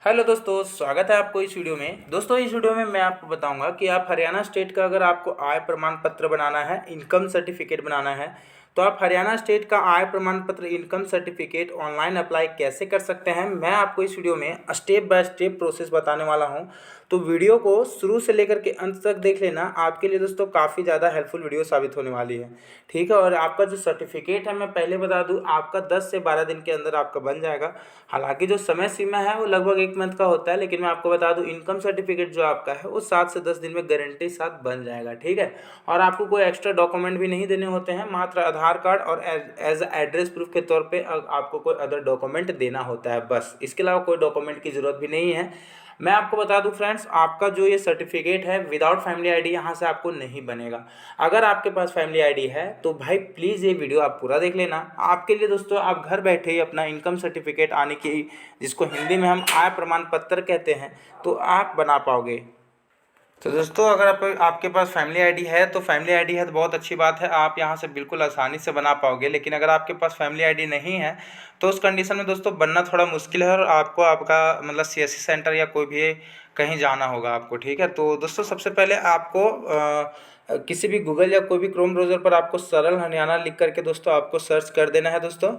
Hello दोस्तों, स्वागत है आपको इस वीडियो में। दोस्तों, इस वीडियो में मैं आपको बताऊंगा कि आप हरियाणा स्टेट का अगर आपको आय प्रमाण पत्र बनाना है, इनकम सर्टिफिकेट बनाना है, तो आप हरियाणा स्टेट का आय प्रमाण पत्र इनकम सर्टिफिकेट ऑनलाइन अप्लाई कैसे कर सकते हैं, मैं आपको इस वीडियो में स्टेप बाय स्टेप प्रोसेस बताने वाला हूं। तो वीडियो को शुरू से लेकर के अंत तक देख लेना, आपके लिए दोस्तों काफ़ी ज़्यादा हेल्पफुल वीडियो साबित होने वाली है। ठीक है। और आपका जो सर्टिफिकेट है, मैं पहले बता दूं, आपका 10 से 12 दिन के अंदर आपका बन जाएगा। हालांकि जो समय सीमा है वो लगभग 1 मंथ का होता है, लेकिन मैं आपको बता दूं इनकम सर्टिफिकेट जो आपका है वो 7 से 10 दिन में गारंटी साथ बन जाएगा। ठीक है। और आपको कोई एक्स्ट्रा डॉक्यूमेंट भी नहीं देने होते हैं, मात्र आधार कार्ड और एज एड्रेस प्रूफ के तौर पे आपको कोई अदर डॉक्यूमेंट देना होता है, बस। इसके अलावा कोई डॉक्यूमेंट की ज़रूरत भी नहीं है। मैं आपको बता दूं फ्रेंड्स, आपका जो ये सर्टिफिकेट है विदाउट फैमिली आईडी यहाँ से आपको नहीं बनेगा। अगर आपके पास फैमिली आईडी है तो भाई प्लीज़ ये वीडियो आप पूरा देख लेना। आपके लिए दोस्तों, आप घर बैठे ही अपना इनकम सर्टिफिकेट आने की, जिसको हिंदी में हम आय प्रमाण पत्र कहते हैं, तो आप बना पाओगे। तो दोस्तों, अगर आपके पास फैमिली आईडी है तो फैमिली आईडी है तो बहुत अच्छी बात है, आप यहाँ से बिल्कुल आसानी से बना पाओगे। लेकिन अगर आपके पास फैमिली आईडी नहीं है तो उस कंडीशन में दोस्तों बनना थोड़ा मुश्किल है, और आपको आपका मतलब सीएससी सेंटर या कोई भी कहीं जाना होगा आपको। ठीक है। तो दोस्तों, सबसे पहले आपको किसी भी गूगल या कोई भी क्रोम ब्राउज़र पर आपको सरल हरियाणा लिख करके दोस्तों आपको सर्च कर देना है। दोस्तों,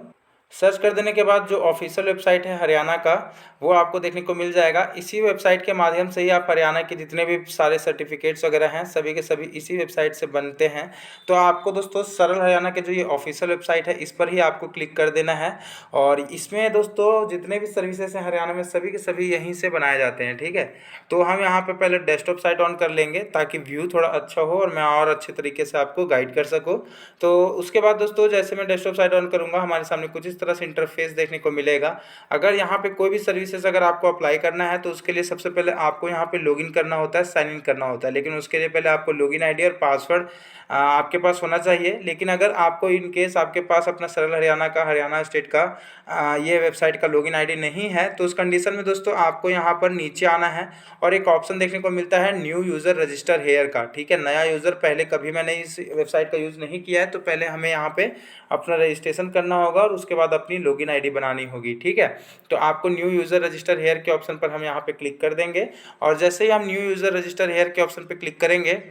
सर्च कर देने के बाद जो ऑफिशियल वेबसाइट है हरियाणा का, वो आपको देखने को मिल जाएगा। इसी वेबसाइट के माध्यम से ही आप हरियाणा के जितने भी सारे सर्टिफिकेट्स वगैरह हैं, सभी के सभी इसी वेबसाइट से बनते हैं। तो आपको दोस्तों सरल हरियाणा के जो ये ऑफिशियल वेबसाइट है, इस पर ही आपको क्लिक कर देना है। और इसमें दोस्तों जितने भी सर्विसेज हैं हरियाणा में, सभी के सभी यहीं से बनाए जाते हैं। ठीक है। तो हम यहाँ पर पहले डेस्कटॉप साइट ऑन कर लेंगे ताकि व्यू थोड़ा अच्छा हो और मैं और अच्छे तरीके से आपको गाइड कर सकूँ। तो उसके बाद दोस्तों, जैसे मैं डेस्कटॉप साइट ऑन करूँगा, हमारे सामने कुछ इस तरह से इंटरफेस देखने को मिलेगा। अगर यहाँ पे कोई भी सर्विसेज अगर आपको अप्लाई करना है तो उसके लिए सबसे पहले आपको यहाँ पे लॉगिन करना होता है, साइन इन करना होता है। लेकिन उसके लिए पहले आपको लॉगिन आईडी और पासवर्ड आपके पास होना चाहिए। लेकिन अगर आपको इन केस आपके पास अपना सरल हरियाणा का, हरियाणा स्टेट का ये वेबसाइट का लॉगिन आईडी नहीं है, तो उस कंडीशन में दोस्तों आपको यहाँ पर नीचे आना है और एक ऑप्शन देखने को मिलता है न्यू यूज़र रजिस्टर हेयर का। ठीक है। नया यूज़र, पहले कभी मैंने इस वेबसाइट का यूज़ नहीं किया है, तो पहले हमें यहाँ पे अपना रजिस्ट्रेशन करना होगा और उसके बाद अपनी लॉगिन आईडी बनानी होगी। ठीक है। तो आपको न्यू यूज़र रजिस्टर हेयर के ऑप्शन पर हम यहाँ पे क्लिक कर देंगे। और जैसे ही हम न्यू यूज़र रजिस्टर हेयर के ऑप्शन पे क्लिक करेंगे,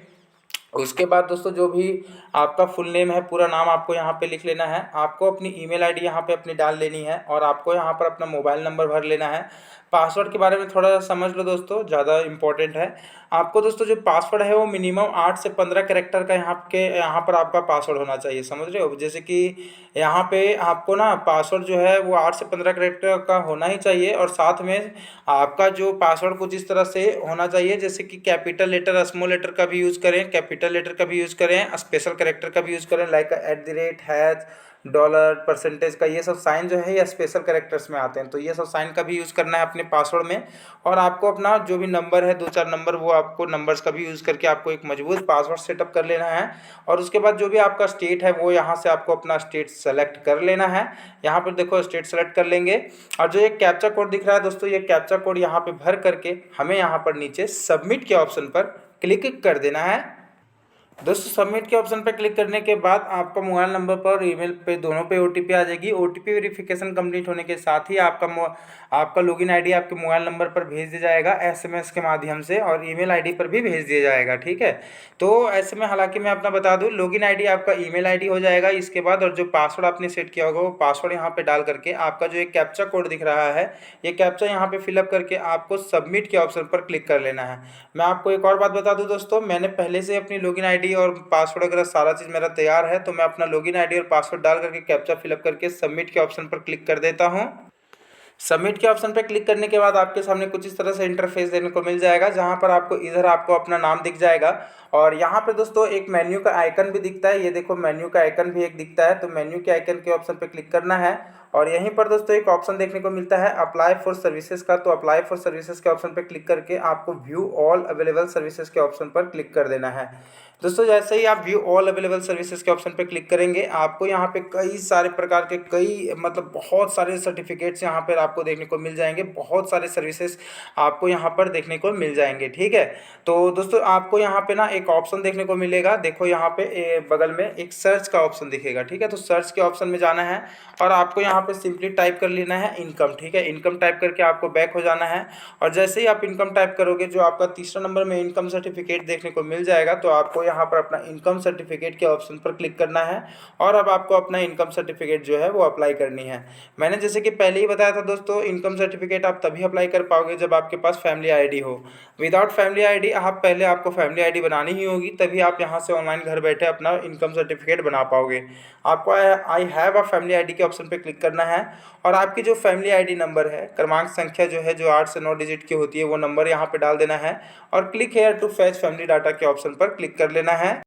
उसके बाद दोस्तों जो भी आपका फुल नेम है, पूरा नाम आपको यहाँ पे लिख लेना है। आपको अपनी ईमेल आईडी यहाँ पे अपनी डाल लेनी है और आपको यहाँ पर अपना मोबाइल नंबर भर लेना है। पासवर्ड के बारे में थोड़ा सा समझ लो दोस्तों, ज़्यादा इंपॉर्टेंट है। आपको दोस्तों जो पासवर्ड है वो मिनिमम 8 से 15 कैरेक्टर का यहाँ पर आपका पासवर्ड होना चाहिए, समझ रहे हो। जैसे कि यहाँ पे आपको ना पासवर्ड जो है वो 8 से 15 कैरेक्टर का होना ही चाहिए। और साथ में आपका जो पासवर्ड कुछ इस तरह से होना चाहिए, जैसे कि कैपिटल लेटर, स्मॉल लेटर का भी यूज़ करें, कैपिटल लेटर का भी यूज़ करें, स्पेशल कैरेक्टर का भी यूज़ करें, लाइक @ हैश, डॉलर, परसेंटेज का, ये सब साइन जो है ये स्पेशल कैरेक्टर्स में आते हैं, तो ये सब साइन का भी यूज़ करना है अपने पासवर्ड में। और आपको अपना जो भी नंबर है, 2-4 नंबर, वो आपको नंबर्स का भी यूज़ करके आपको एक मजबूत पासवर्ड सेटअप कर लेना है। और उसके बाद जो भी आपका स्टेट है वो यहाँ से आपको अपना स्टेट सेलेक्ट कर लेना है। यहाँ पर देखो स्टेट सेलेक्ट कर लेंगे और जो ये कैप्चा कोड दिख रहा है दोस्तों, ये कैप्चा कोड यहाँ पे भर करके हमें यहाँ पर नीचे सबमिट के ऑप्शन पर क्लिक कर देना है। दोस्तों, सबमिट के ऑप्शन पर क्लिक करने के बाद आपका मोबाइल नंबर पर और ईमेल पे, दोनों पे ओटीपी आ जाएगी। ओटीपी वेरिफिकेशन कंप्लीट होने के साथ ही आपका लॉगिन आईडी आपके मोबाइल नंबर पर भेज दिया जाएगा एसएमएस के माध्यम से, और ईमेल आईडी पर भी भेज दिया जाएगा। ठीक है। तो ऐसे में, हालांकि मैं अपना बता दूं, लॉगिन आईडी आपका ईमेल आईडी हो जाएगा इसके बाद, और जो पासवर्ड आपने सेट किया होगा वो पासवर्ड यहाँ पे डाल करके आपका जो एक कैप्चा कोड दिख रहा है, ये कैप्चा यहाँ पे फिलअप करके आपको सबमिट के ऑप्शन पर क्लिक कर लेना है। मैं आपको एक और बात बता दूं दोस्तों, मैंने पहले से अपनी लॉगिन आईडी और पासवर्ड वगैरह सारा चीज़ मेरा तैयार है, तो मैं अपना लॉगिन आईडी और पासवर्ड डाल करके कैप्चा फिलअप करके सबमिट के ऑप्शन पर क्लिक कर देता हूं। सबमिट के ऑप्शन पर क्लिक करने के बाद आपके सामने कुछ इस तरह से इंटरफेस देखने को मिल जाएगा, जहां पर आपको इधर आपको अपना नाम दिख जाएगा और यहाँ पे दोस्तों एक मेन्यू का आइकन भी दिखता है। ये देखो, मेन्यू का आइकन भी एक दिखता है, तो मेन्यू के आइकन के ऑप्शन पे क्लिक करना है। और यहीं पर दोस्तों एक ऑप्शन देखने को मिलता है अप्लाई फॉर सर्विसेज का, तो अप्लाई फॉर सर्विसेज के ऑप्शन पे क्लिक करके आपको व्यू ऑल अवेलेबल सर्विसेज के ऑप्शन पर क्लिक कर देना है। दोस्तों, जैसे ही आप व्यू ऑल अवेलेबल सर्विसेज के ऑप्शन पे क्लिक करेंगे, आपको यहाँ पे कई सारे प्रकार के, कई मतलब बहुत सारे सर्टिफिकेट्स यहाँ पर आपको देखने को मिल जाएंगे, बहुत सारे सर्विसेज आपको यहाँ पर देखने को मिल जाएंगे। ठीक है। तो दोस्तों, आपको यहाँ पे ना एक ऑप्शन देखने को मिलेगा, देखो यहाँ पे बगल में एक सर्च का ऑप्शन दिखेगा। ठीक है। तो सर्च के ऑप्शन में जाना है और आपको यहाँ यहाँ पे सिंपली टाइप कर लेना है इनकम। ठीक है, इनकम टाइप करके आपको बैक हो जाना है और जैसे ही आप इनकम टाइप करोगे जो आपका तीसरा नंबर में इनकम सर्टिफिकेट देखने को मिल जाएगा, तो आपको यहाँ पर अपना इनकम सर्टिफिकेट के ऑप्शन पर क्लिक करना है और अब आपको अपना इनकम सर्टिफिकेट जो है वो अप्लाई करनी है। मैंने जैसे कि पहले ही बताया था दोस्तों, इनकम सर्टिफिकेट आप तभी अप्लाई कर पाओगे जब आपके पास फैमिली आईडी हो। विदाउट फैमिली आईडी आप पहले आपको फैमिली आईडी बनानी ही होगी, तभी आप यहाँ से ऑनलाइन घर बैठे अपना इनकम सर्टिफिकेट बना पाओगे। आपको I have a family ID के ऑप्शन पे क्लिक करना है और आपकी जो फैमिली आईडी नंबर है, क्रमांक संख्या जो है जो 8 से 9 डिजिट की होती है, वो नंबर यहाँ पे डाल देना है और click here to fetch family data के ऑप्शन पर क्लिक कर लेना है।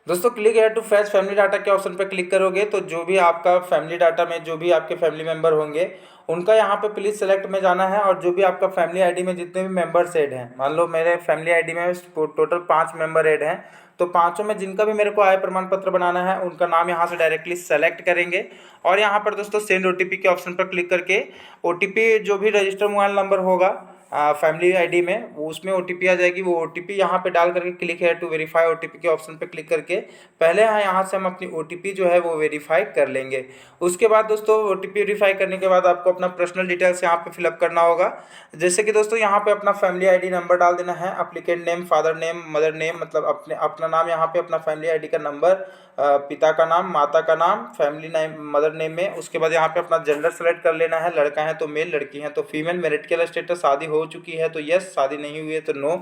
दोस्तों click here to fetch family data के ऑप्शन पर क्लिक करोगे तो जो भी आपका फैमिली डाटा में जो भी आपके फैमिली मेंबर होंगे उनका यहाँ पे प्लीज सेलेक्ट में जाना है और जो भी आपका फैमिली आईडी में जितने भी मेंबर्स ऐड हैं, मान लो मेरे फैमिली आईडी में टोटल 5 मेंबर ऐड हैं, तो पाँचों में जिनका भी मेरे को आय प्रमाण पत्र बनाना है उनका नाम यहाँ से डायरेक्टली सेलेक्ट करेंगे और यहाँ पर दोस्तों सेंड ओटीपी के ऑप्शन पर क्लिक करके ओटीपी जो भी रजिस्टर मोबाइल नंबर होगा फैमिली आईडी में वो उसमें ओटीपी आ जाएगी, वो ओटीपी यहाँ पे डाल करके क्लिक है टू वेरीफाई ओटीपी के ऑप्शन पे क्लिक करके पहले यहाँ से हम अपनी ओटीपी जो है वो वेरीफाई कर लेंगे। उसके बाद दोस्तों ओटीपी वेरीफाई करने के बाद आपको अपना पर्सनल डिटेल्स यहाँ पे फिलअप करना होगा। जैसे कि दोस्तों यहाँ पे अपना फैमिली आईडी नंबर डाल देना है, applicant name, father name, mother name, मतलब अपना नाम यहाँ पे अपना फैमिली आईडी का नंबर, पिता का नाम, माता का नाम, फैमिली नेम, मदर नेम में। उसके बाद यहाँ पे अपना जेंडर सेलेक्ट कर लेना है, लड़का है तो मेल, लड़की है तो फीमेल, मैरिटल स्टेटस शादी हो चुकी है तो यस, शादी नहीं हुई है तो नो।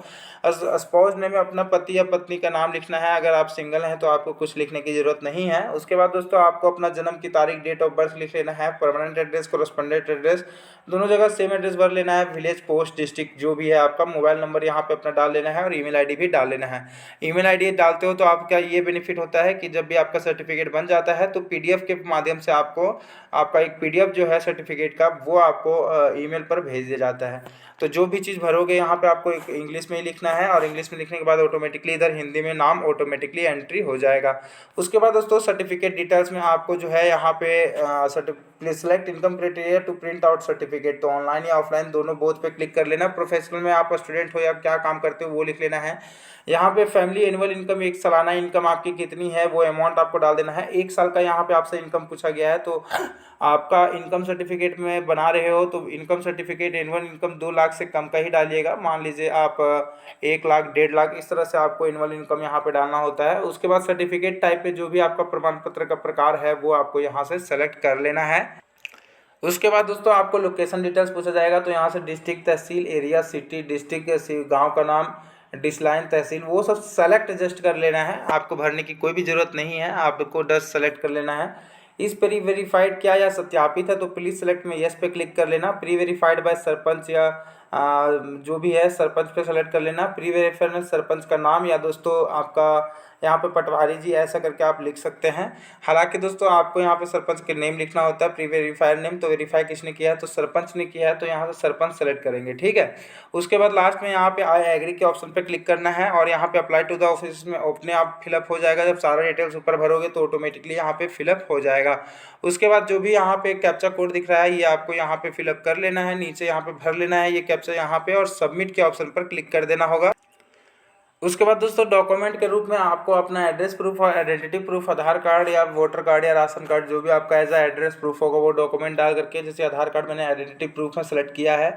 स्पाउस नेम में अपना पति या पत्नी का नाम लिखना है, अगर आप सिंगल हैं तो आपको कुछ लिखने की जरूरत नहीं है। उसके बाद दोस्तों आपको अपना जन्म की तारीख, डेट ऑफ बर्थ लिख लेना है, परमानेंट एड्रेस, कोरेस्पोंडेंट एड्रेस, दोनों जगह सेम एड्रेस भर लेना है, विलेज, पोस्ट, डिस्ट्रिक्ट जो भी है आपका, मोबाइल नंबर यहाँ पे अपना डाल लेना है और ईमेल आईडी भी डाल लेना है। ईमेल आईडी डालते हो तो आपका ये बेनिफिट होता है कि जब भी आपका सर्टिफिकेट बन जाता है तो पीडीएफ के माध्यम से आपको आपका एक पीडीएफ जो है सर्टिफिकेट का वो आपको ईमेल पर भेज दिया जाता है। तो जो भी चीज़ भरोगे यहाँ पे आपको एक इंग्लिश में ही लिखना है और इंग्लिश में लिखने के बाद ऑटोमेटिकली इधर हिंदी में नाम ऑटोमेटिकली एंट्री हो जाएगा। उसके बाद दोस्तों सर्टिफिकेट डिटेल्स में आपको जो है यहाँ पे please select income criteria to print out certificate, तो ऑनलाइन या ऑफलाइन दोनों बोथ पे क्लिक कर लेना। प्रोफेशनल में आप स्टूडेंट हो या क्या काम करते हो वो लिख लेना है। यहाँ पे फैमिली एनुअल इनकम, एक सालाना इनकम आपकी कितनी है वो अमाउंट आपको डाल देना है। 1 साल का यहाँ पे आपसे इनकम पूछा गया है, तो आपका इनकम सर्टिफिकेट में बना रहे हो तो income certificate annual income 2 lakh से कम का ही डालिएगा। मान लीजिए आप 1 लाख, 1.5 लाख, इस तरह से आपको एनुअल इनकम यहाँ पे डालना होता है। उसके बाद सर्टिफिकेट टाइप पे जो भी आपका प्रमाण पत्र का प्रकार है वो आपको यहाँ से सेलेक्ट कर लेना है। उसके बाद दोस्तों आपको लोकेशन डिटेल्स पूछा जाएगा, तो यहाँ से डिस्ट्रिक्ट, तहसील, एरिया, सिटी, डिस्ट्रिक्ट, गांव का नाम, डिसलाइन, तहसील, वो सब सेलेक्ट जस्ट कर लेना है। आपको भरने की कोई भी ज़रूरत नहीं है, आपको जस्ट सेलेक्ट कर लेना है। इस प्री वेरीफाइड क्या या सत्यापित है तो प्लीज़ सेलेक्ट में यस पे क्लिक कर लेना। प्री वेरीफाइड बाय सरपंच या जो भी है सरपंच पे सेलेक्ट कर लेना। प्री वेरीफाइड में सरपंच का नाम या दोस्तों आपका यहाँ पे पटवारी जी ऐसा करके आप लिख सकते हैं। हालांकि दोस्तों आपको यहाँ पे सरपंच के नेम लिखना होता है, प्री वेरीफाइड नेम, तो वेरीफाई किसने किया है तो सरपंच ने किया है, तो यहाँ से सरपंच सेलेक्ट करेंगे। ठीक है, उसके बाद लास्ट में यहाँ पे आई एग्री के ऑप्शन पे क्लिक करना है और यहाँ पे अप्लाई टू द ऑफिस में अपने आप फिलअप हो जाएगा। जब सारा डिटेल्स ऊपर भरोगे तो ऑटोमेटिकली यहाँ पे फिलअप हो जाएगा। उसके बाद जो भी यहाँ पे कैप्चा कोड दिख रहा है ये आपको यहाँ पे फिलअप कर लेना है, नीचे यहाँ पे भर लेना है ये कैप्चा यहाँ पे और सबमिट के ऑप्शन पर क्लिक कर देना होगा। उसके बाद दोस्तों डॉक्यूमेंट के रूप में आपको अपना एड्रेस प्रूफ और आइडेंटिटी प्रूफ, आधार कार्ड या वोटर कार्ड या राशन कार्ड जो भी आपका एज एड्रेस प्रूफ होगा वो डॉक्यूमेंट डाल करके, जैसे आधार कार्ड मैंने आइडेंटिटी प्रूफ में सेलेक्ट किया है।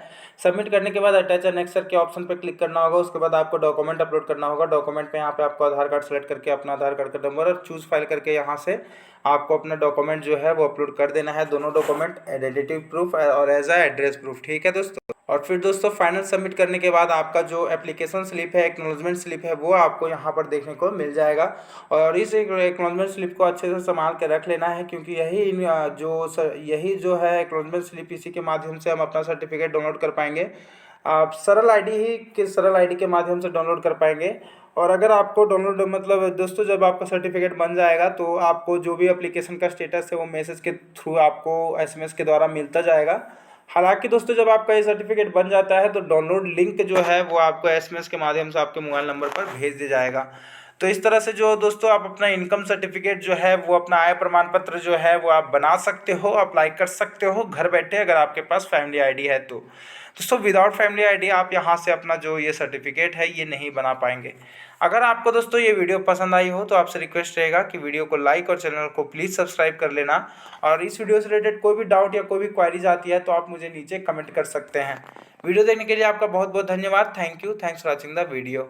सबमिट करने के बाद अटैच एनेक्सर के ऑप्शन पर क्लिक करना होगा। उसके बाद आपको डॉक्यूमेंट अपलोड करना होगा। डॉक्यूमेंट में यहाँ पे आपको आधार कार्ड सेलेक्ट करके अपना आधार कार्ड का नंबर और चूज फाइल करके यहाँ से आपको अपना डॉक्यूमेंट जो है वो अपलोड कर देना है, दोनों डॉक्यूमेंट, आइडेंटिटी प्रूफ और एज एड्रेस प्रूफ। ठीक है दोस्तों, और फिर दोस्तों फाइनल सबमिट करने के बाद आपका जो एप्लीकेशन स्लिप है, एक्नॉलेजमेंट स्लिप है, वो आपको यहाँ पर देखने को मिल जाएगा। और इस एक्नॉलेजमेंट स्लिप को अच्छे से संभाल के रख लेना है, क्योंकि यही जो है एक्नॉलेजमेंट स्लिप, इसी के माध्यम से हम अपना सर्टिफिकेट डाउनलोड कर पाएंगे। आप सरल आईडी के माध्यम से डाउनलोड कर पाएंगे। और अगर आपको डाउनलोड मतलब दोस्तों जब आपका सर्टिफिकेट बन जाएगा तो आपको जो भी एप्लीकेशन का स्टेटस है वो मैसेज के थ्रू आपको एसएमएस के द्वारा मिलता जाएगा। हालांकि दोस्तों जब आपका ये सर्टिफिकेट बन जाता है तो डाउनलोड लिंक जो है वो आपको एसएमएस के माध्यम से आपके मोबाइल नंबर पर भेज दिया जाएगा। तो इस तरह से जो दोस्तों आप अपना इनकम सर्टिफिकेट जो है वो अपना आय प्रमाण पत्र जो है वो आप बना सकते हो, अप्लाई कर सकते हो घर बैठे, अगर आपके पास फैमिली आईडी है तो। दोस्तों विदाउट फैमिली आईडी आप यहाँ से अपना जो ये सर्टिफिकेट है ये नहीं बना पाएंगे। अगर आपको दोस्तों ये वीडियो पसंद आई हो तो आपसे रिक्वेस्ट रहेगा कि वीडियो को लाइक और चैनल को प्लीज़ सब्सक्राइब कर लेना। और इस वीडियो से रिलेटेड कोई भी डाउट या कोई भी क्वारीज आती है तो आप मुझे नीचे कमेंट कर सकते हैं। वीडियो देखने के लिए आपका बहुत बहुत धन्यवाद। Thank you, thanks for watching the video.